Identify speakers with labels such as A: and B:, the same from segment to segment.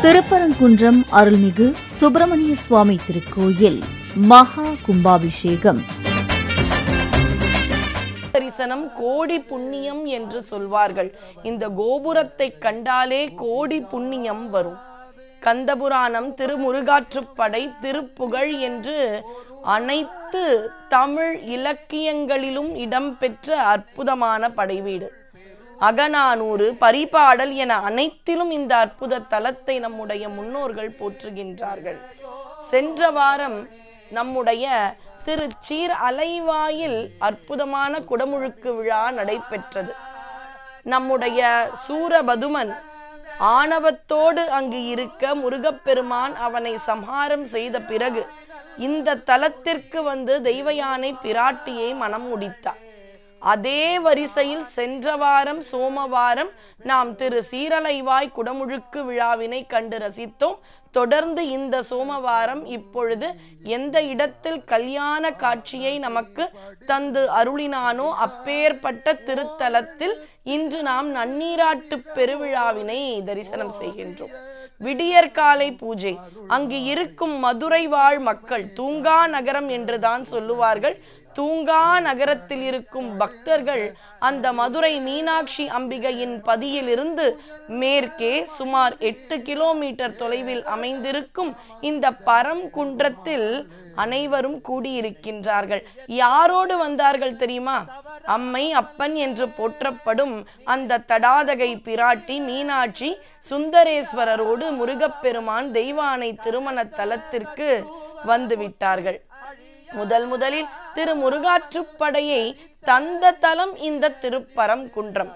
A: திருப்பரங்குன்றம் அருள்மிகு சுப்பிரமணிய சுவாமி திருக்கோயில் மகா கும்பாபிஷேகம்.
B: தரிசனம் கோடி புண்ணியம் என்று சொல்வார்கள். இந்த கோபுரத்தை கண்டாலே கோடி புண்ணியம் வரும். கந்தபுராணம், திருமுருகாற்றுப்படை, திருப்புகழ் என்று அனைத்து தமிழ் இலக்கியங்களிலும் இடம்பெற்ற அற்புதமான படைவீடு. அகநானூறு, பரிபாடல் என அனைத்திலும் இந்த அற்புத தலத்தை நம்முடைய முன்னோர்கள் போற்றுகின்றார்கள். சென்ற வாரம் நம்முடைய திருச்சீர் அலைவாயில் அற்புதமான குடமுழுக்கு விழா நடைபெற்றது. நம்முடைய சூரபதுமன் ஆணவத்தோடு அங்கு இருக்க முருகப்பெருமான் அவனை சம்ஹாரம் செய்த பிறகு இந்த தலத்திற்கு வந்து தெய்வ யானை பிராட்டியை மனம் முடித்தார். அதே வரிசையில் சென்ற வாரம் சோமவாரம் நாம் திரு சீரலைவாய் குடமுழுக்கு விழாவினை கண்டு ரசித்தோம். தொடர்ந்து இந்த சோமவாரம் இப்பொழுது எந்த இடத்தில் கல்யாண காட்சியை நமக்கு தந்து அருளினானோ அப்பேற்பட்ட திருத்தலத்தில் இன்று நாம் நன்னீராட்டு பெருவிழாவினை தரிசனம் செய்கின்றோம். விடியற்காலை பூஜை. அங்கு இருக்கும் மதுரை வாழ் மக்கள் தூங்கா நகரம் என்றுதான் சொல்லுவார்கள். தூங்கா நகரத்தில் இருக்கும் பக்தர்கள் அந்த மதுரை மீனாட்சி அம்பிகையின் பதியிலிருந்து மேற்கே சுமார் 8 கிலோமீட்டர் தொலைவில் அமைந்திருக்கும் இந்த பரங்குன்றத்தில் அனைவரும் கூடியிருக்கின்றார்கள். யாரோடு வந்தார்கள் தெரியுமா? அம்மை அப்பன் என்று போற்றப்படும் அந்த தடாதகை பிராட்டி மீனாட்சி சுந்தரேஸ்வரரோடு முருகப்பெருமான் தெய்வானை திருமண தலத்திற்கு வந்துவிட்டார்கள். முதலில் திருமுருகாற்றுப்படையை தந்த தலம் இந்த திருப்பரங்குன்றம்.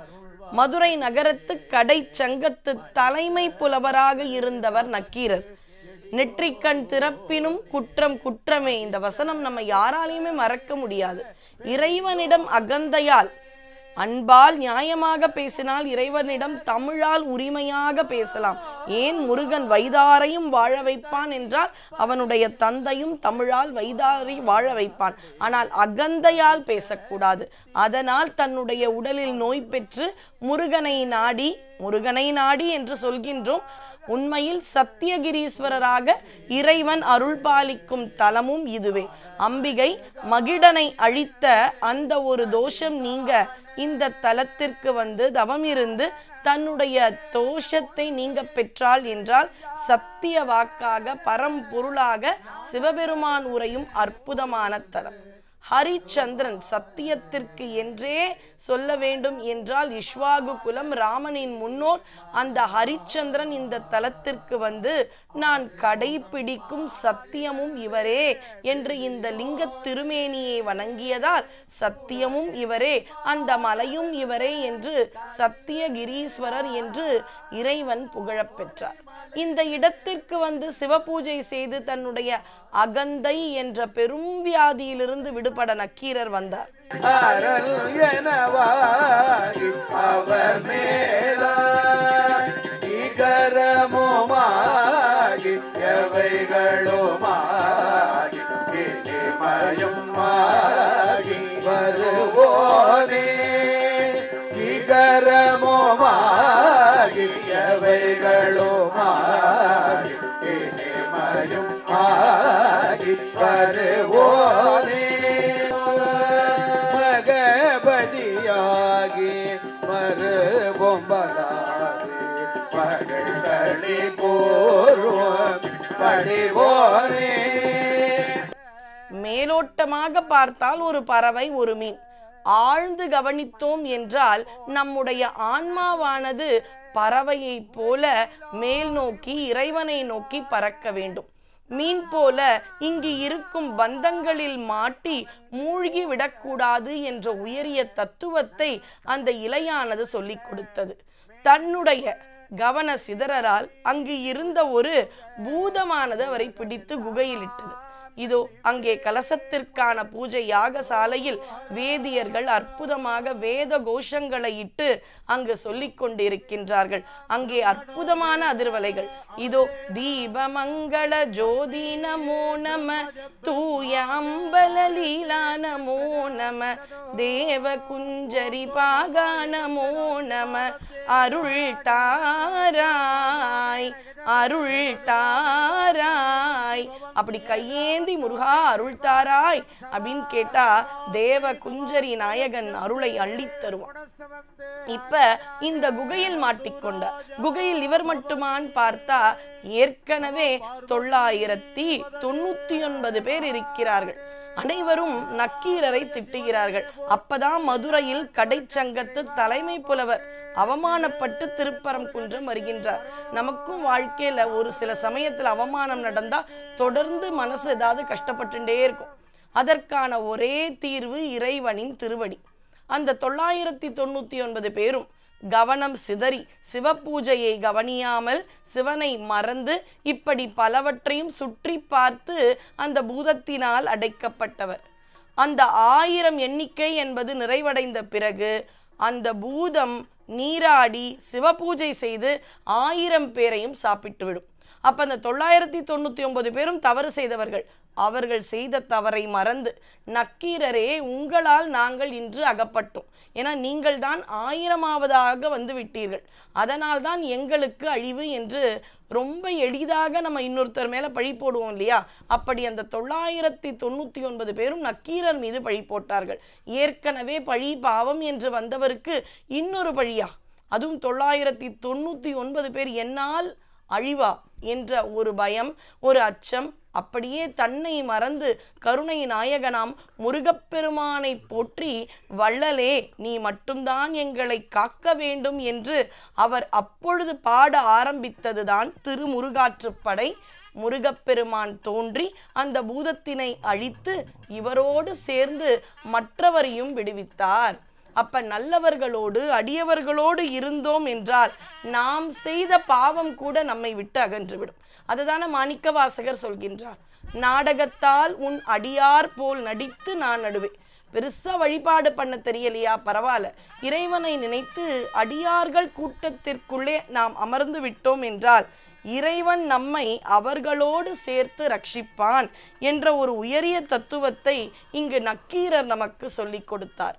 B: மதுரை நகரத்து கடை சங்கத்து தலைமை புலவராக இருந்தவர் நக்கீரர். நெற்றிக்கண் திறப்பினும் குற்றம் குற்றமே. இந்த வசனம் நம்ம யாராலையுமே மறக்க முடியாது. இறைவனிடம் அகந்தையால் அன்பால் நியாயமாக பேசினால் இறைவனிடம் தமிழால் உரிமையாக பேசலாம். ஏன் முருகன் வைதாரையும் வாழ வைப்பான் என்றால் அவனுடைய தந்தையும் தமிழால் வைதாரை வாழ வைப்பான். ஆனால் அகந்தையால் பேசக்கூடாது. அதனால் தன்னுடைய உடலில் நோய் பெற்று முருகனை நாடி என்று சொல்கின்றோம். உண்மையில் சத்தியகிரீஸ்வரராக இறைவன் அருள் பாலிக்கும் தலமும் இதுவே. அம்பிகை மகிடனை அழித்த அந்த ஒரு தோஷம் நீங்க இந்த தலத்திற்கு வந்து தவம் இருந்து தன்னுடைய தோஷத்தை நீங்க பெற்றாள் என்றால் சத்திய வாக்காக பரம்பொருளாக சிவபெருமான் உரையும் அற்புதமான தலம். ஹரிச்சந்திரன் சத்தியத்திற்கு என்றே சொல்ல வேண்டும் என்றால் இஷ்வாகு குலம் ராமனின் முன்னோர் அந்த ஹரிச்சந்திரன் இந்த தலத்திற்கு வந்து நான் கடைபிடிக்கும் சத்தியமும் இவரே என்று இந்த லிங்க திருமேனியை வணங்கியதால் சத்தியமும் இவரே, அந்த மலையும் இவரே என்று சத்தியகிரீஸ்வரர் என்று இறைவன் புகழப்பெற்றார். இந்த இடத்திற்கு வந்து சிவபூஜை செய்து தன்னுடைய அகந்தை என்ற பெரும் வியாதியிலிருந்து விடுபட நக்கீரர் வந்தார். மேலோட்டமாக பார்த்தால் ஒரு பறவை, ஒரு மீன். ஆழ்ந்து கவனித்தோம் என்றால் நம்முடைய ஆன்மாவானது பறவையை போல மேல் நோக்கி இறைவனை நோக்கி பறக்க வேண்டும். மீன் போல இங்கு இருக்கும் பந்தங்களில் மாட்டி மூழ்கி விடக்கூடாது என்ற உயரிய தத்துவத்தை அந்த இலையானது சொல்லிக் கொடுத்தது. தன்னுடைய கவன சிதறலால் அங்கு இருந்த ஒரு பூதமானது அவரை பிடித்து குகையில் இட்டது. இதோ அங்கே கலசத்திற்கான பூஜை யாகசாலையில் வேதியர்கள் அற்புதமாக வேத கோஷங்களை இட்டு அங்கு சொல்லிக் கொண்டிருக்கின்றார்கள். அங்கே அற்புதமான அதிர்வலைகள். இதோ தீபமங்கள ஜோதி நமோ நம, தூய அம்பல லீலா நமோ நம, தேவ குஞ்சரி பாகா நமோ நம, அருள் தாராய் அருள் தாராய். அப்படி கையேந்தி முருகா அருள் தாராய் அப்படின்னு கேட்டா தேவ குஞ்சரி நாயகன் அருளை அள்ளித் தருவான். இப்ப இந்த குகையில் மாட்டிக்கொண்டார். குகையில் இவர் மட்டுமான் பார்த்தா ஏற்கனவே 999 பேர் இருக்கிறார்கள். அனைவரும் நக்கீரரை திட்டுகிறார்கள். அப்பதான் மதுரையில் கடைச்சங்கத்து தலைமை புலவர் அவமானப்பட்டு திருப்பரங்குன்றம் வருகின்றார். நமக்கும் வாழ்க்கையில ஒரு சில சமயத்தில் அவமானம் நடந்தா தொடர்ந்து மனசு ஏதாவது கஷ்டப்பட்டுட்டே இருக்கும். அதற்கான ஒரே தீர்வு இறைவனின் திருவடி. அந்த 999 பேரும் கவனம் சிதறி சிவபூஜையை கவனியாமல் சிவனை மறந்து இப்படி பலவற்றையும் சுற்றி பார்த்து அந்த பூதத்தினால் அடைக்கப்பட்டவர். அந்த 1000 எண்ணிக்கை என்பது நிறைவடைந்த பிறகு அந்த பூதம் நீராடி சிவபூஜை செய்து 1000 பேரையும் சாப்பிட்டுவிடும். அப்ப அந்த 999 பேரும் தவறு செய்தவர்கள். அவர்கள் செய்த தவறை மறந்து நக்கீரரே உங்களால் நாங்கள் இன்று அகப்பட்டோம், ஏன்னா நீங்கள் தான் 1000ஆவதாக வந்து விட்டீர்கள், அதனால் தான் எங்களுக்கு அழிவு என்று ரொம்ப எளிதாக நம்ம இன்னொருத்தர் மேல பழி போடுவோம் இல்லையா? அப்படி அந்த 999 பேரும் நக்கீரர் மீது பழி போட்டார்கள். ஏற்கனவே பழி பாவம் என்று வந்தவருக்கு இன்னொரு பழியா? அதுவும் 999 பேர் என்னால் அழிவா என்ற ஒரு பயம், ஒரு அச்சம். அப்படியே தன்னை மறந்து கருணை நாயகனாம் முருகப்பெருமானை போற்றி வள்ளலே நீ மட்டும்தான் எங்களை காக்க வேண்டும் என்று அவர் அப்பொழுது பாட ஆரம்பித்ததுதான் திருமுருகாற்றுப்படை. முருகப்பெருமான் தோன்றி அந்த பூதத்தினை அழித்து இவரோடு சேர்ந்து மற்றவரையும் விடுவித்தார். அப்ப நல்லவர்களோடு அடியவர்களோடு இருந்தோம் என்றால் நாம் செய்த பாவம் கூட நம்மை விட்டு அகன்றுவிடும். அதுதான மாணிக்கவாசகர் சொல்கின்றார், நாடகத்தால் உன் அடியார் போல் நடித்து நான் நடுவேன். பெருசா வழிபாடு பண்ண தெரியலையா? பரவாயில்ல, இறைவனை நினைத்து அடியார்கள் கூட்டத்திற்குள்ளே நாம் அமர்ந்து விட்டோம் என்றால் இறைவன் நம்மை அவர்களோடு சேர்த்து ரட்சிப்பான் என்ற ஒரு உயரிய தத்துவத்தை இங்கு நக்கீரர் நமக்கு சொல்லிக் கொடுத்தார்.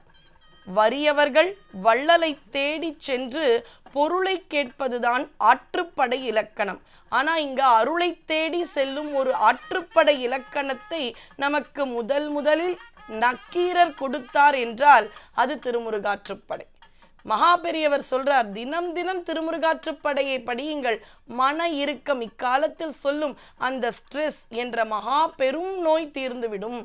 B: வறியவர்கள் வள்ளலை தேடி சென்று பொருளை கேட்பதுதான் ஆற்றுப்படை இலக்கணம். ஆனா இங்க அருளை தேடி செல்லும் ஒரு ஆற்றுப்படை இலக்கணத்தை நமக்கு முதலில் நக்கீரர் கொடுத்தார் என்றால் அது திருமுருகாற்றுப்படை. மகா பெரியவர் சொல்றார், தினம் தினம் திருமுருகாற்றுப்படையை படியுங்கள். மன இறுக்கம், இக்காலத்தில் சொல்லும் அந்த ஸ்ட்ரெஸ் என்ற மகா பெரும் நோய் தீர்ந்துவிடும்.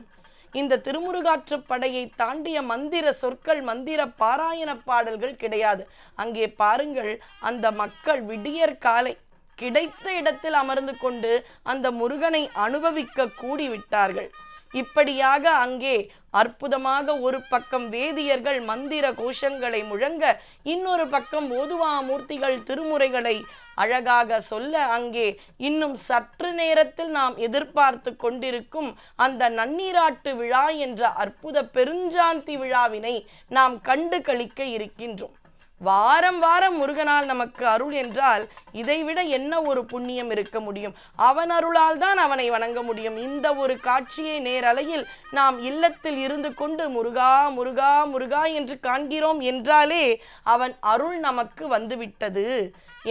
B: இந்த திருமுருகாற்றுப்படையை தாண்டிய மந்திர சொற்கள், மந்திர பாராயண பாடல்கள் கிடையாது. அங்கே பாருங்கள், அந்த மக்கள் விடியற் காலை கிடைத்த இடத்தில் அமர்ந்து கொண்டு அந்த முருகனை அனுபவிக்க கூடிவிட்டார்கள். இப்படியாக அங்கே அற்புதமாக ஒரு பக்கம் வேதியர்கள் மந்திர கோஷங்களை முழங்க, இன்னொரு பக்கம் ஓதுவாமூர்த்திகள் திருமுறைகளை அழகாக சொல்ல, அங்கே இன்னும் சற்று நேரத்தில் நாம் எதிர்பார்த்து கொண்டிருக்கும் அந்த நன்னீராட்டு விழா என்ற அற்புத பெருஞ்சாந்தி விழாவினை நாம் கண்டு களிக்க இருக்கின்றோம். வாரம் வாரம் முருகனால் நமக்கு அருள் என்றால் இதைவிட என்ன ஒரு புண்ணியம் இருக்க முடியும்? அவன் அருளால் தான் அவனை வணங்க முடியும். இந்த ஒரு காட்சியை நேரலையில் நாம் இல்லத்தில் இருந்து கொண்டு முருகா முருகா முருகா என்று காண்கிறோம் என்றாலே அவன் அருள் நமக்கு வந்துவிட்டது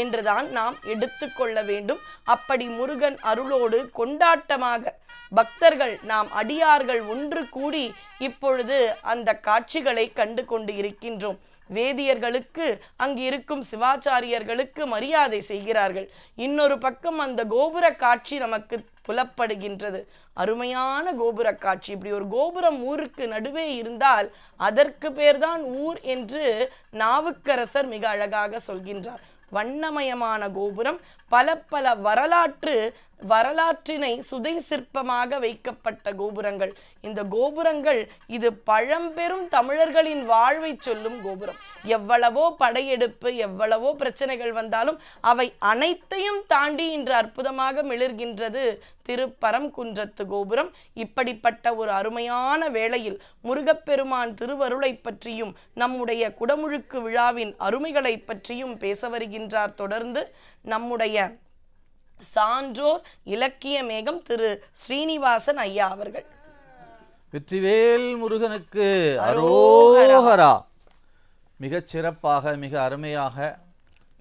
B: என்றுதான் நாம் எடுத்துக்கொள்ள வேண்டும். அப்படி முருகன் அருளோடு கொண்டாட்டமாக பக்தர்கள், நாம் அடியார்கள் ஒன்று கூடி இப்பொழுது அந்த காட்சிகளை கண்டு கொண்டு இருக்கின்றோம். வேதியர்களுக்கு, அங்கு இருக்கும் சிவாச்சாரியர்களுக்கு மரியாதை செய்கிறார்கள். இன்னொரு பக்கம் அந்த கோபுர காட்சி நமக்கு புலப்படுகின்றது. அருமையான கோபுர காட்சி. இப்படி ஒரு கோபுரம் ஊருக்கு நடுவே இருந்தால் அதற்கு பேர்தான் ஊர் என்று நாவுக்கரசர் மிக அழகாக சொல்கின்றார். வண்ணமயமான கோபுரம், பல பல வரலாற்றினை சுதை சிற்பமாக வைக்கப்பட்ட கோபுரங்கள். இந்த கோபுரங்கள் இது பழம்பெரும் தமிழர்களின் வாழ்வை சொல்லும் கோபுரம். எவ்வளவோ படையெடுப்பு, எவ்வளவோ பிரச்சனைகள் வந்தாலும் அவை அனைத்தையும் தாண்டி இன்று அற்புதமாக மிளர்கின்றது திருப்பரங்குன்றத்து கோபுரம். இப்படிப்பட்ட ஒரு அருமையான வேளையில் முருகப்பெருமான் திருவருளை பற்றியும் நம்முடைய குடமுழுக்கு விழாவின் அருமைகளை பற்றியும் பேச வருகின்றார். தொடர்ந்து நம்முடைய சான்றோர் இலக்கிய மேகம் திரு ஸ்ரீனிவாசன் ஐயா அவர்கள்.
C: வெற்றிவேல் முருகனுக்கு அரோகரா. மிகச் சிறப்பாக, மிக அருமையாக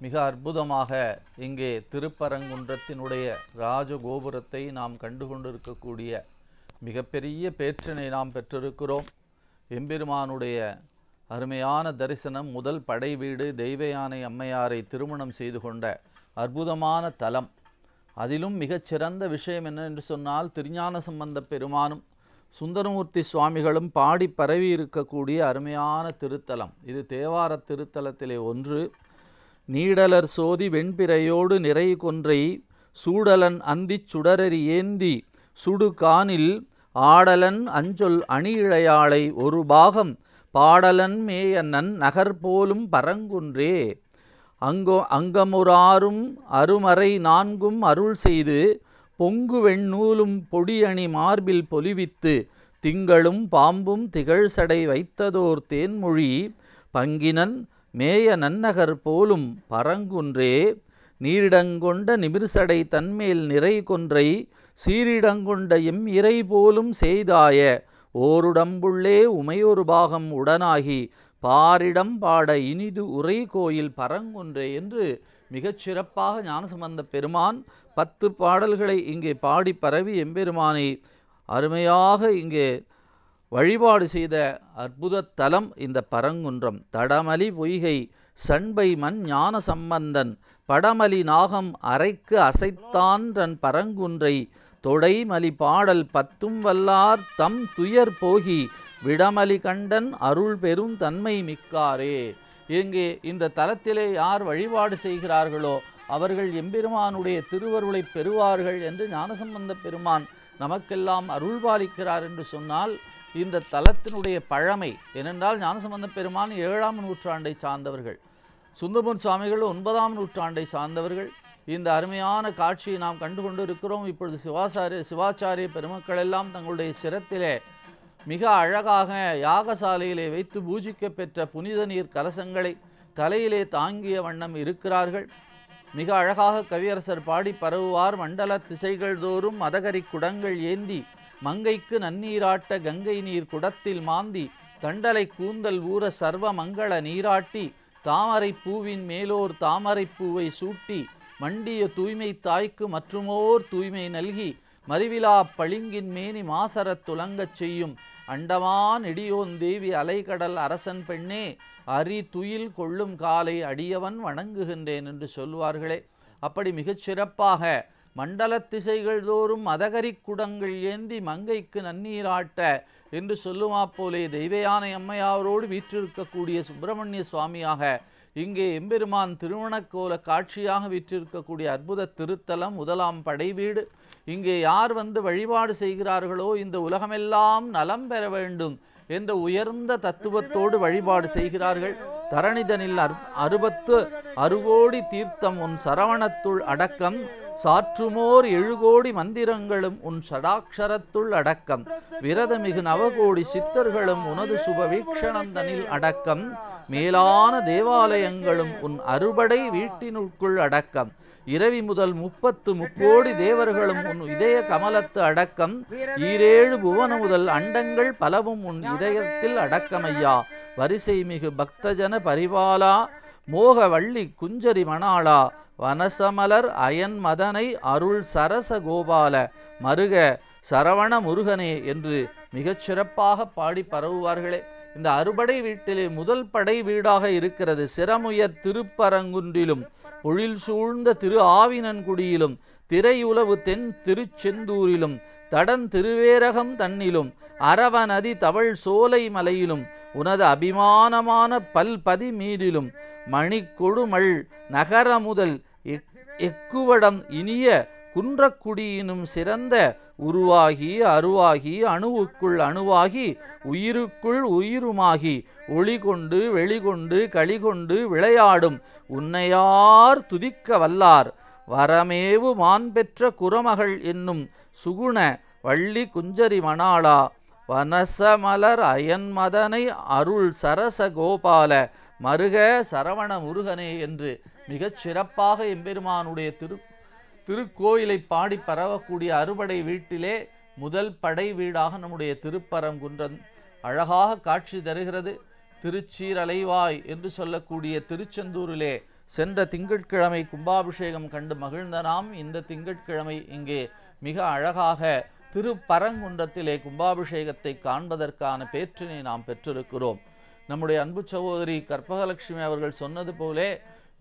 C: மிக அற்புதமாக இங்கே திருப்பரங்குன்றத்தினுடைய ராஜகோபுரத்தை நாம் கண்டு கொண்டிருக்கக்கூடிய மிகப்பெரிய பேற்றினை நாம் பெற்றிருக்கிறோம். எம்பெருமானுடைய அருமையான தரிசனம், முதல் படை வீடு, தெய்வயானை அம்மையாரை திருமணம் செய்து கொண்ட அற்புதமான தலம். அதிலும் மிகச்சிறந்த விஷயம் என்ன என்று சொன்னால், திருஞான சம்பந்த பெருமானும் சுந்தரமூர்த்தி சுவாமிகளும் பாடி பரவி இருக்கக்கூடிய அருமையான திருத்தலம். இது தேவார திருத்தலத்திலே ஒன்று. நீடலர் சோதி வெண்பிறையோடு நிறை கொன்றை சூடலன் அந்திச் சுடரறி ஏந்தி சுடுகானில் ஆடலன் அஞ்சொல் அணியிழையாளை ஒரு பாகம் பாடலன் மேயனன் நகர் போலும் பரங்குன்றே அங்கமுறாரும் அருமறை நான்கும் அருள் செய்து பொங்கு வெண்ணூலும் பொடியணி மார்பில் பொலிவித்து திங்களும் பாம்பும் திகழ்சடை வைத்ததோர் தேன்மொழி பங்கினன் மேய நன்னகர் போலும் பரங்குன்றே நீரிடங்கொண்ட நிமிர்சடை தன்மேல் நிறை கொன்றை சீரிடங்கொண்ட எம் இறை போலும் செய்தாய ஓருடம்புள்ளே உமையொரு பாகம் உடனாகி பாரிடம் பாட இனிது உரை கோயில் பரங்குன்றே என்று மிகச்சிறப்பாக ஞானசம்பந்த பெருமான் 10 பாடல்களை இங்கே பாடி பரவி எம்பெருமானை அருமையாக இங்கே வழிபாடு செய்த அற்புத தலம் இந்த பரங்குன்றம். தடமலி பொய்கை சண்பை மண் ஞான சம்பந்தன் படமலி நாகம் அரைக்கு அசைத்தான்றன் பரங்குன்றை தொடைமலி பாடல் 10 வல்லார் தம் துயர் போகி விடமலி கண்டன் அருள் பெரும் தன்மை மிக்காரே. இங்கே இந்த தலத்திலே யார் வழிபாடு செய்கிறார்களோ அவர்கள் எம்பெருமானுடைய திருவருளை பெறுவார்கள் என்று ஞானசம்பந்த பெருமான் நமக்கெல்லாம் அருள்பாலிக்கிறார் என்று சொன்னால், இந்த தலத்தினுடைய பழமை ஏனென்றால் ஞானசம்பந்த பெருமான் 7ஆம் நூற்றாண்டை சார்ந்தவர்கள், சுந்தரமூர்த்தி சுவாமிகள் 9ஆம் நூற்றாண்டை சார்ந்தவர்கள். இந்த அருமையான காட்சியை நாம் கண்டு கொண்டு இருக்கிறோம். இப்பொழுது சிவாச்சாரிய பெருமக்கள் எல்லாம் தங்களுடைய சிரத்திலே மிக அழகாக யாகசாலையிலே வைத்து பூஜிக்க பெற்ற புனித நீர் கலசங்களை தலையிலே தாங்கிய வண்ணம் இருக்கிறார்கள். மிக அழகாக கவியரசர் பாடி பரவுவார். மண்டல திசைகள் தோறும் மதகரி குடங்கள் ஏந்தி மங்கைக்கு நன்னீராட்ட கங்கை நீர் குடத்தில் மாந்தி தண்டலை கூந்தல் ஊற சர்வ மங்கள நீராட்டி தாமரை பூவின் மேலோர் தாமரை பூவை சூட்டி மண்டிய தூய்மை தாய்க்கு மற்றுமோர் தூய்மை நல்கி மறிவிலா பளிங்கின் மேனி மாசரத் துலங்கச் செய்யும் அண்டமான் இடியோன் தேவி அலைகடல் அரசன் பெண்ணே அரி துயில் கொள்ளும் காலை அடியவன் வணங்குகின்றேன் என்று சொல்வார்களே. அப்படி மிகச் சிறப்பாக மண்டல திசைகள் தோறும் மதகரி குடங்கள் ஏந்தி மங்கைக்கு நன்னீராட்ட என்று சொல்லுமா போலே தெய்வயானை அம்மையாரோடு வீற்றிருக்கக்கூடிய சுப்பிரமணிய சுவாமியாக இங்கே எம்பெருமான் திருமணக்கோல காட்சியாக வீற்றிருக்கக்கூடிய அற்புத திருத்தலம், முதலாம் படை வீடு. இங்கே யார் வந்து வழிபாடு செய்கிறார்களோ இந்த உலகமெல்லாம் நலம் பெற வேண்டும் என்ற உயர்ந்த தத்துவத்தோடு வழிபாடு செய்கிறார்கள். தரணிதனில் 60 கோடி தீர்த்தம் உன் சரவணத்துள் அடக்கம் சாற்றுமோர் 7 கோடி மந்திரங்களும் உன் சடாட்சரத்துள் அடக்கம் விரதமிகு 9 கோடி சித்தர்களும் உனது சுபவீக்ஷணந்தனில் அடக்கம் மேலான தேவாலயங்களும் உன் அறுபடை வீட்டினுக்குள் அடக்கம் இரவி முதல் 30 முக்கோடி தேவர்களும் உன் இதய கமலத்து அடக்கம் 7 புவன முதல் அண்டங்கள் பலவும் உன் இதயத்தில் அடக்கமையா வரிசை மிகு பக்தஜன பரிபாலா மோக வள்ளி குஞ்சரி மணாளா வனசமலர் அயன் மதனை அருள் சரச கோபால மருக சரவண முருகனே என்று மிகச்சிறப்பாக பாடி பரவுவார்களே. இந்த அறுபடை வீட்டிலே முதல் படை வீடாக இருக்கிறது சிரமுயர் திருப்பரங்குன்றிலும் பொழில் சூழ்ந்த திரு ஆவினன்குடியிலும் திரையுலவு தென் திருச்செந்தூரிலும் தடன் திருவேரகம் தன்னிலும் அரவநதி தவழ் சோலை மலையிலும் உனது அபிமானமான பல்பதி மீதிலும் மணிக்கொடுமல் நகர முதல் எக்குவடம் இனிய குன்றக்குடியினும் சிறந்த உருவாகி அருவாகி அணுவுக்குள் அணுவாகி உயிருக்குள் உயிருமாகி ஒளி கொண்டு வெளிகொண்டு களிகொண்டு விளையாடும் உன்னையார் துதிக்க வல்லார் வரமேவு மான் பெற்ற குரமகள் என்னும் சுகுண வள்ளி குஞ்சரி மணாளா வனசமலர் அயன்மதனை அருள் சரச கோபால மருக சரவண முருகனே என்று மிகச் சிறப்பாக எம்பெருமானுடைய திருக்கோயிலை பாடி பரவக்கூடிய அறுபடை வீட்டிலே முதல் படை வீடாக நம்முடைய திருப்பரங்குன்றம் அழகாக காட்சி தருகிறது. திருச்சீரலைவாய் என்று சொல்லக்கூடிய திருச்செந்தூரிலே சென்ற திங்கட்கிழமை கும்பாபிஷேகம் கண்டு மகிழ்ந்த நாம் இந்த திங்கட்கிழமை இங்கே மிக அழகாக திருப்பரங்குன்றத்திலே கும்பாபிஷேகத்தை காண்பதற்கான பேற்றினை நாம் பெற்றிருக்கிறோம். நம்முடைய அன்பு சகோதரி கற்பகலட்சுமி அவர்கள் சொன்னது போலே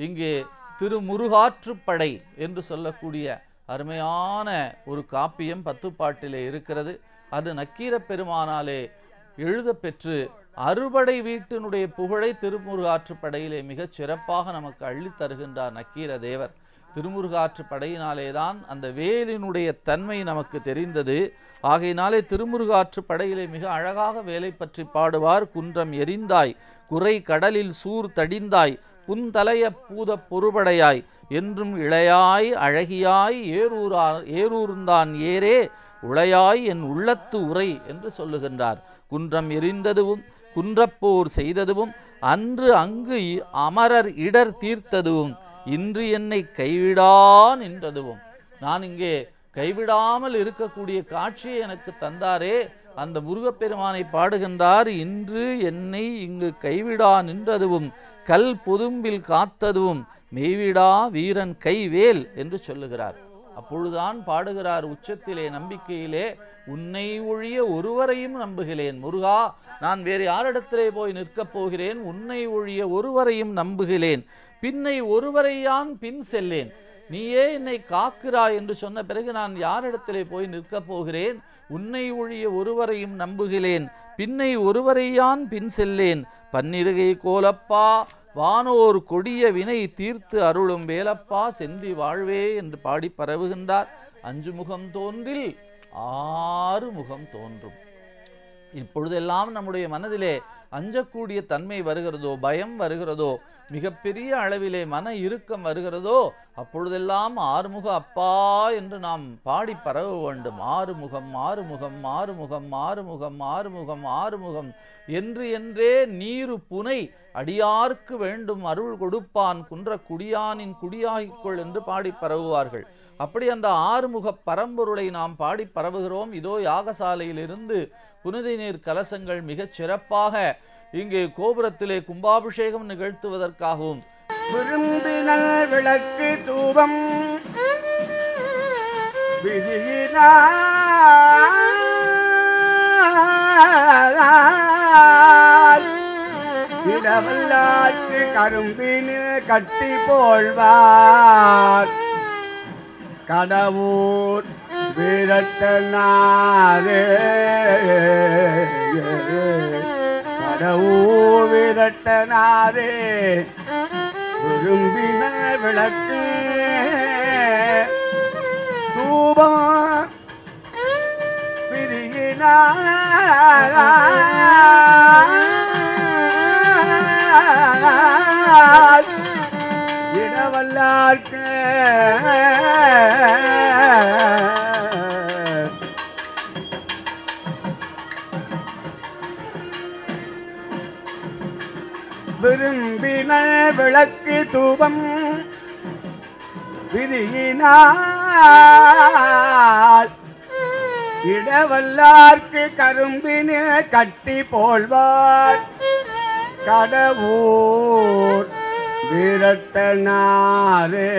C: இங்கே திருமுருகாற்றுப்படை என்று சொல்லக்கூடிய அருமையான ஒரு காப்பியம் 10 பாட்டிலே இருக்கிறது. அது நக்கீரப் பெருமானாலே எழுதப்பெற்று அறுபடை வீட்டினுடைய புகழை திருமுருகாற்றுப்படையிலே மிகச் சிறப்பாக நமக்கு அள்ளித் தருகின்றார் நக்கீர தேவர். திருமுருகாற்றுப்படையினாலேதான் அந்த வேலினுடைய தன்மை நமக்கு தெரிந்தது. ஆகையினாலே திருமுருகாற்றுப்படையிலே மிக அழகாக வேலை பற்றி பாடுவார். குன்றம் எரிந்தாய், குறை கடலில் சூர் தடிந்தாய், புந்தலைய பூத பொறுபடையாய், என்றும் இளையாய் அழகியாய் ஏரூர்ந்தான் ஏரே உளையாய் என் உள்ளத்து உரை என்று சொல்லுகின்றார். குன்றம் எரிந்ததுவும் குன்றப்போர் செய்ததுவும் அன்று அங்கு அமரர் இடர் தீர்த்ததுவும் இன்று என்னை கைவிடா நின்றதுவும். நான் இங்கே கைவிடாமல் இருக்கக்கூடிய காட்சியை எனக்கு தந்தாரே, அந்த முருகப்பெருமானை பாடுகின்றார். இன்று என்னை இங்கு கைவிடா நின்றதுவும் கல் பொதும்பில் காத்ததுவும் மெய்விடா வீரன் கைவேல் என்று சொல்லுகிறார். அப்பொழுதுதான் பாடுகிறார் உச்சத்திலே நம்பிக்கையிலே, உன்னை ஒழிய ஒருவரையும் நம்புகிறேன் முருகா, நான் வேறு யாரிடத்திலே போய் நிற்கப் போகிறேன், உன்னை ஒழிய ஒருவரையும் நம்புகிறேன், பின்னை ஒருவரையான் பின் செல்லேன், நீயே என்னை காக்கிறாய் என்று சொன்ன பிறகு நான் யாரிடத்திலே போய் நிற்கப் போகிறேன், உன்னை ஒழிய ஒருவரையும் நம்புகிறேன், பின்னை ஒருவரையான் பின் செல்லேன், பன்னிருகை கோலப்பா வானோர் கொடிய வினை தீர்த்து அருளும் வேலப்பா செந்தி வாழ்வே என்று பாடி பரவுகின்றார். 5 முகம் தோன்றில் 6 முகம் தோன்றும். இப்பொழுதெல்லாம் நம்முடைய மனதிலே அஞ்சக்கூடிய தன்மை வருகிறதோ, பயம் வருகிறதோ, மிகப்பெரிய அளவிலே மன இறுக்கம் வருகிறதோ, அப்பொழுதெல்லாம் ஆறுமுக அப்பா என்று நாம் பாடி பரவ வேண்டும். ஆறுமுகம் ஆறுமுகம் ஆறுமுகம் ஆறுமுகம் ஆறுமுகம் ஆறுமுகம் என்று என்றே நீரு புனை அடியார்க்கு வேண்டும் அருள் கொடுப்பான் குன்ற குடியானின் குடியாகிக்கொள் என்று பாடி பரவுவார்கள். அப்படி அந்த ஆறுமுக பரம்பொருளை நாம் பாடி பரவுகிறோம். இதோ யாகசாலையிலிருந்து புனித நீர் கலசங்கள் மிகச் சிறப்பாக இங்கே கோபுரத்திலே கும்பாபிஷேகம் நிகழ்த்துவதற்காகவும்
D: விரும்பினல் விளக்கு தூபம் இடவல்லாற்று கரும்பினு கட்டி போழ்வார் கடவுர் வீரட்டனாரே கடவுர் வீரட்டனாரே விரும்பின விளக்கு தூபம் பிரியினார் இடவல்லார்க்கு விரும்பின விளக்கு தூபம் விரியினார் இடவல்லார்க்கு கரும்பின கட்டி போல்வார் கடவுர் வீரட்டனாரே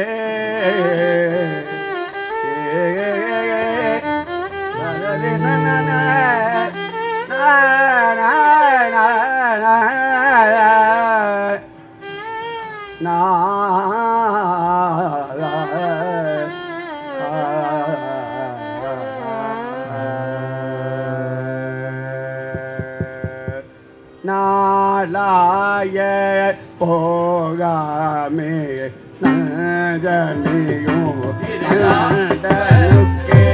D: நாளாய போகாமே நஜனியும் நந்தனுக்கே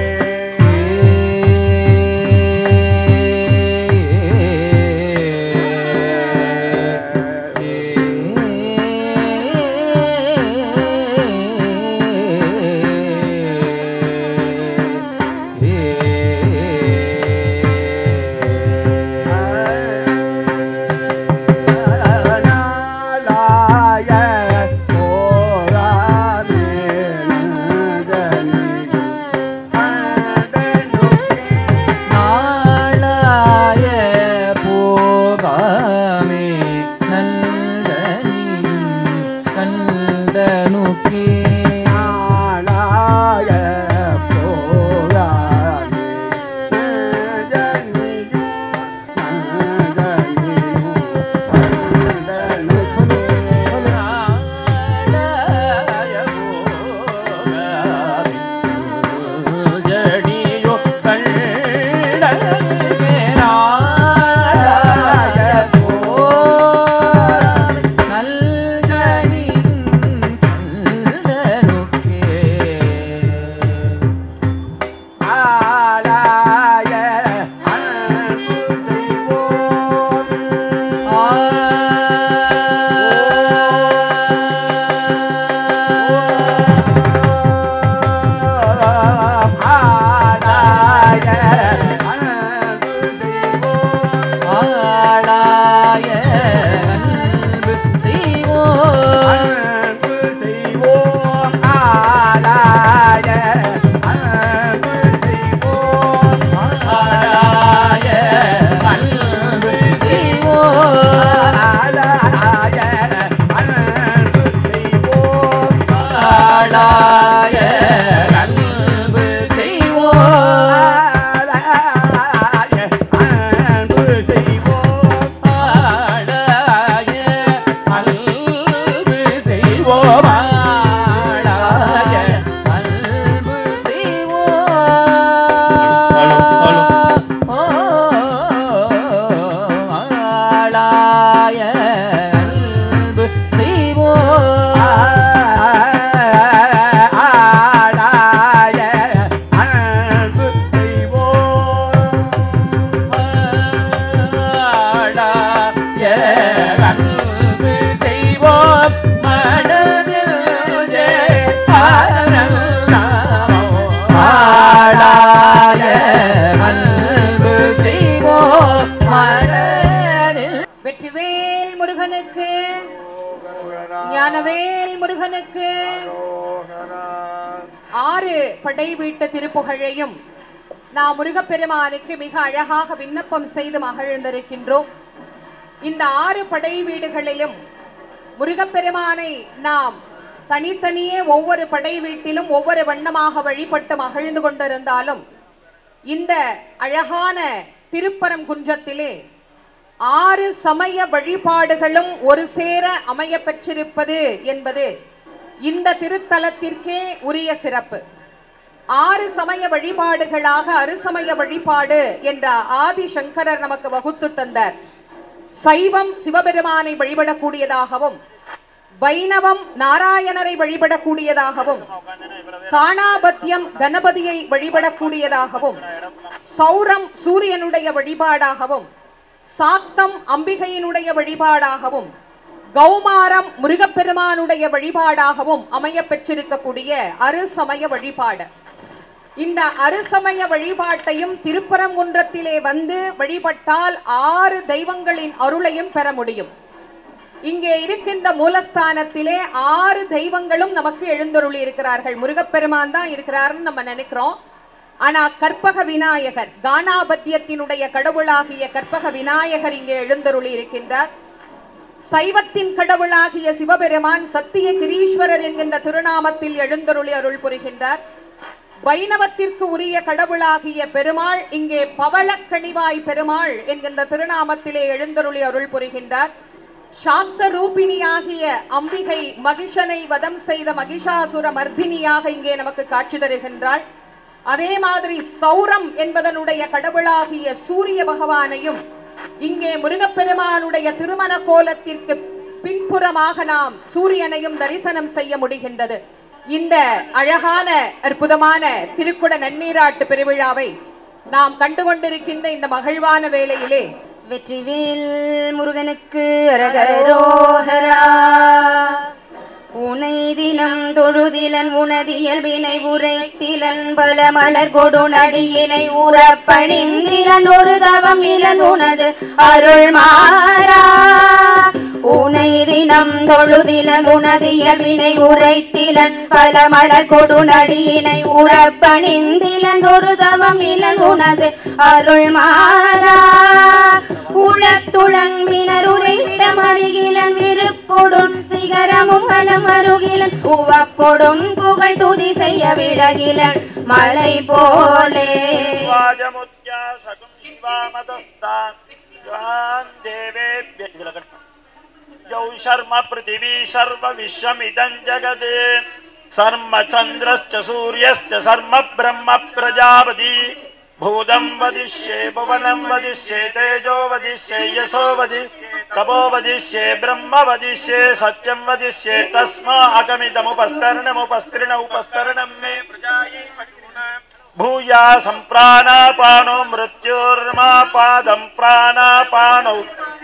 E: ஆளாய அன்பு செய்வோம்
D: ஆளாய அன்பு செய்வோம்
E: ஆளாய அன்பு செய்வோம் ஆளாய அன்பு செய்வோம் ஆளாய அன்பு செய்வோம்
D: ஆளாய அன்பு செய்வோம்
E: ஆளாய அன்பு செய்வோம் மனதில் ஆளாய அன்பு செய்வோம் மனதில்.
F: வெற்றிவேல் முருகனுக்கு, ஞானவேல் முருகனுக்கு. 6 படை வீட்டு திருப்புகழையும் நாம் முருகப்பெருமானுக்கு மிக அழகாக விண்ணப்பம் செய்து மகிழ்ந்திருக்கின்றோம். இந்த 6 படை வீடுகளிலும் முருகப்பெருமானை நாம் தனித்தனியே ஒவ்வொரு படை வீட்டிலும் ஒவ்வொரு வண்ணமாக வழிபட்டு மகிழ்ந்து கொண்டிருந்தாலும் இந்த அழகான திருப்பரங்குன்றத்திலே 6 சமய வழிபாடுகளும் ஒரு சேர அமைய பெற்றிருப்பது என்பது இந்த திருத்தலத்திற்கே உரிய சிறப்பு. 6 சமய வழிபாடுகளாக அறுசமய வழிபாடு என்ற ஆதி சங்கரர் நமக்கு வகுத்து தந்தார். சைவம் சிவபெருமானை வழிபடக்கூடியதாகவும், வைணவம் நாராயணரை வழிபடக்கூடியதாகவும், காணாபத்தியம் கணபதியை வழிபடக்கூடியதாகவும், சௌரம் சூரியனுடைய வழிபாடாகவும், சாக்தம் அம்பிகையினுடைய வழிபாடாகவும், கௌமாரம் முருகப்பெருமானுடைய வழிபாடாகவும் அமைய பெற்றிருக்கக்கூடிய அறுசமய வழிபாடு. இந்த அறுசமய வழிபாட்டையும் திருப்பரங்குன்றத்திலே வந்து வழிபட்டால் 6 தெய்வங்களின் அருளையும் பெற முடியும். இங்கே இருக்கின்ற மூலஸ்தானத்திலே 6 தெய்வங்களும் நமக்கு எழுந்தருளி இருக்கிறார்கள். முருகப்பெருமான் தான் இருக்கிறார்னு நம்ம நினைக்கிறோம். ஆனா கற்பக விநாயகர், கானாபத்தியத்தினுடைய கடவுளாகிய கற்பக விநாயகர் இங்கே எழுந்தருளி இருக்கின்றார். சைவத்தின் கடவுளாகிய சிவபெருமான் சத்திய கிரீஸ்வரர் என்கின்ற திருநாமத்தில் எழுந்தருளி அருள் புரிகின்றார். வைணவத்திற்கு உரிய கடவுளாகிய பெருமாள் இங்கே பவளக்கணிவாய் பெருமாள் என்கின்ற திருநாமத்திலே எழுந்தருளி அருள் புரிகின்றார். சாக்த ரூபிணியாகிய அம்பிகை மகிஷனை வதம் செய்த மகிஷாசுர மர்தினியாக இங்கே நமக்கு காட்சி தருகின்றாள். அதே மாதிரி சௌரம் என்பதனுடைய கடவுளாகிய சூரிய பகவானையும் இங்கே முருகப்பெருமானுடைய திருமண கோலத்திற்கு பின்புறமாக நாம் சூரியனையும் தரிசனம் செய்ய முடிகின்றது. இந்த அழகான அற்புதமான திருக்குட நன்னீராட்டு பெருவிழாவை நாம் கண்டுகொண்டிருக்கின்ற இந்த மகிழ்வான வேளையிலே
G: வெற்றிவேல் முருகனுக்கு அரகரோஹரா. உனை தினம் தொழுதிலன் உனதியல் வினை உரைத்திலன் பல மலர் கொடு நடியினை உறப்பணிந்திலன் ஒரு தவம் இலன் உனது அருள் மாறா. உனை தினம் தொழுதிலன் உனதியல் வினை உரைத்திலன் பல மலர் கொடு நடியினை உறப்பணிந்திலன் ஒரு தவம் இலன் உனது அருள் மாறா. உளத்துளன் மினருரைவிடம் அருகிலன் விருப்பொடும் சிகரமும் மலம் அருகிலன் உவப்பொடும் புகழ் துதி செய்ய விடகிலன் மலை போலே.
H: शर्म पृथिवी सर्व विश्वमिदं जगत् सर्म चन्द्रश्च सूर्यश्च सर्म ब्रह्म प्रजापति भूतं वदिष्ये भुवनं वदिष्ये तेजो वदिष्ये यशो वदिष्ये तपो वदिष्ये ब्रह्म वदिष्ये सत्यं वदिष्ये तस्मा अगमिदमुपस्तरणमुपस्तृणमुपस्तरणं मे प्रजायै भूया सम्प्राणापानो मृत्युर्मापादं प्राणापानौ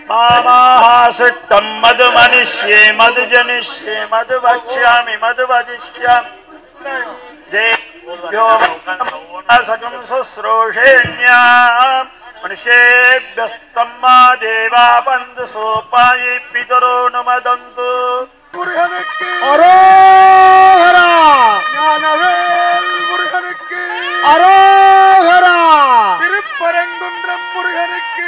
H: मामाहासिष्टं मधु मनिष्ये मधु जनिष्ये मधु वक्ष्यामि मधु वदिष्यामि देव्यो सकं शुश्रूषेण्याम् मनुष्येभ्यस्तं मा देवा बन्धु सोपाये पितरो नुमदन्तु मुरुगनुक्कु
D: அரோகரா. ஞானவேல் முருகனுக்கு அரோகரா.
H: திருப்பரங்குன்றம் முருகனுக்கு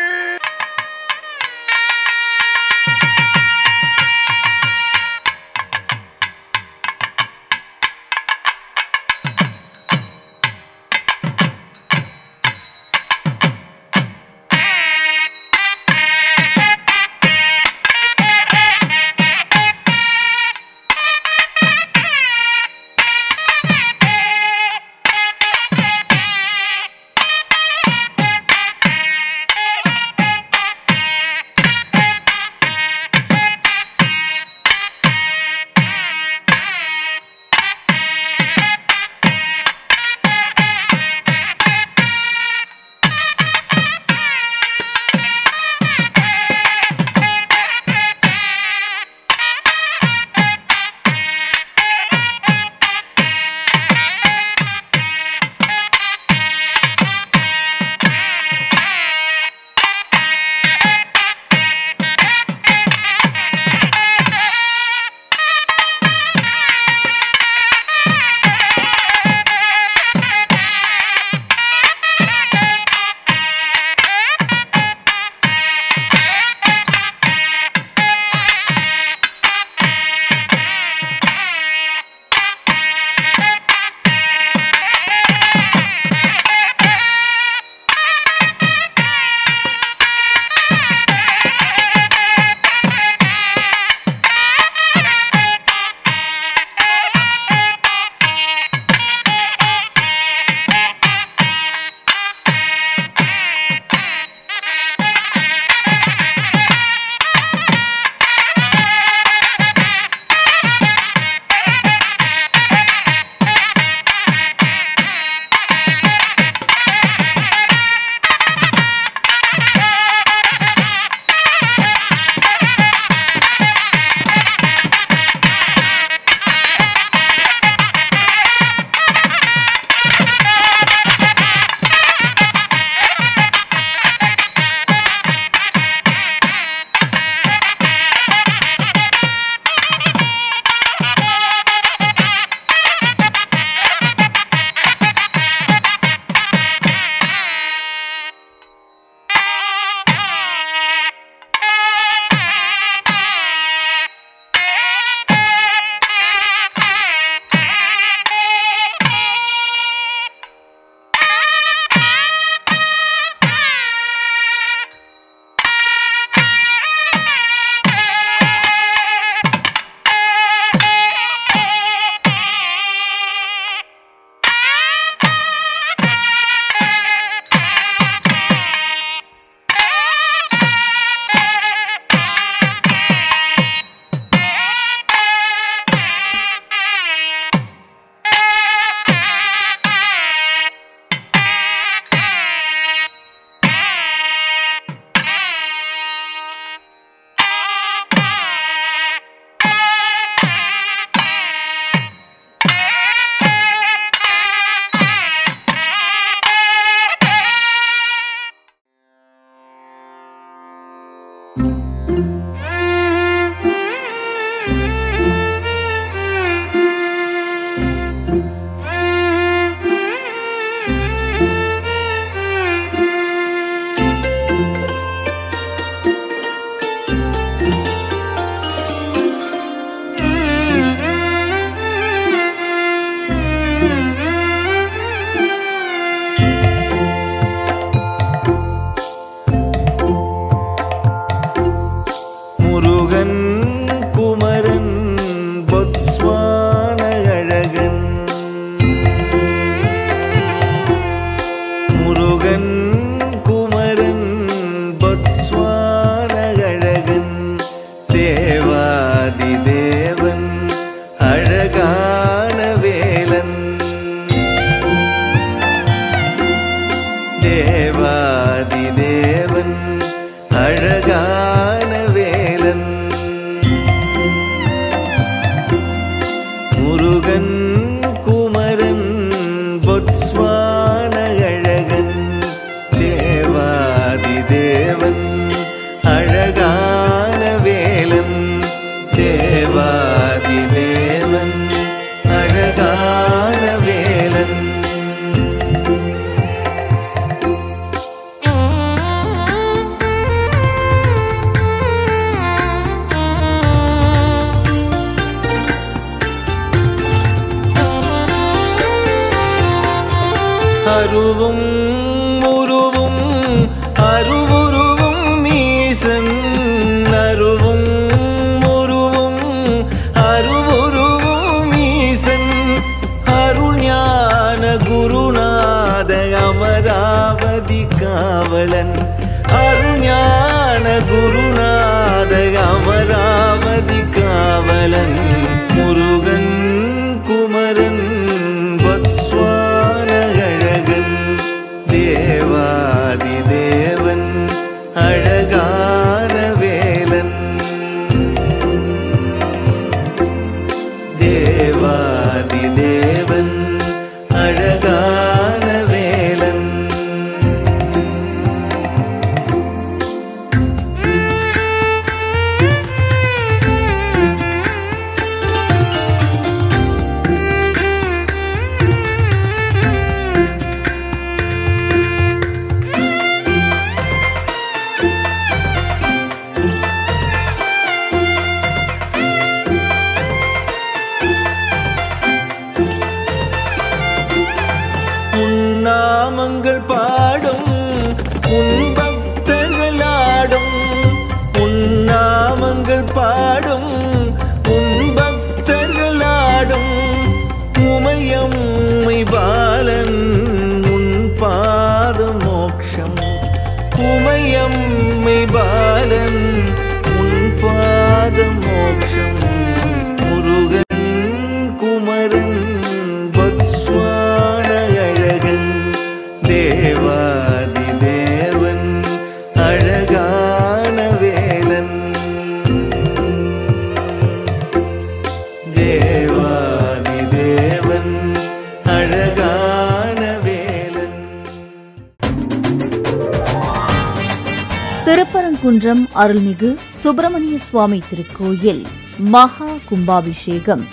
I: அழகான வேலன். அருவும் உருவும் அருவுருவும் ஈசன். அருவும் உருவும் அருவுருவும் ஈசன். அருள் ஞான குருநாத அமராவதி காவலன். அருள் ஞான குருநாத அமராவதி காவலன். முருகன் குமரன் தேவாதி தேவன் அழகான வேலன். தேவாதி தேவன் அழகான வேலன். நாமங்கள் பாடும் உன் பக்தர்களாடும். உன் நாமங்கள் பாடும் உன் பக்தர்களாடும். உமையம்மை பாலன் உன் பாத மோக்ஷம். உமையம்மை பாலன் உன் பாத மோக்ஷம். முருகன் குமரன் தேவாதி தேவன் அழகான வேலன். தேவாதி தேவன் அழகான வேலன்.
A: திருப்பரங்குன்றம் அருள்மிகு சுப்பிரமணிய சுவாமி திருக்கோயில் மகா கும்பாபிஷேகம்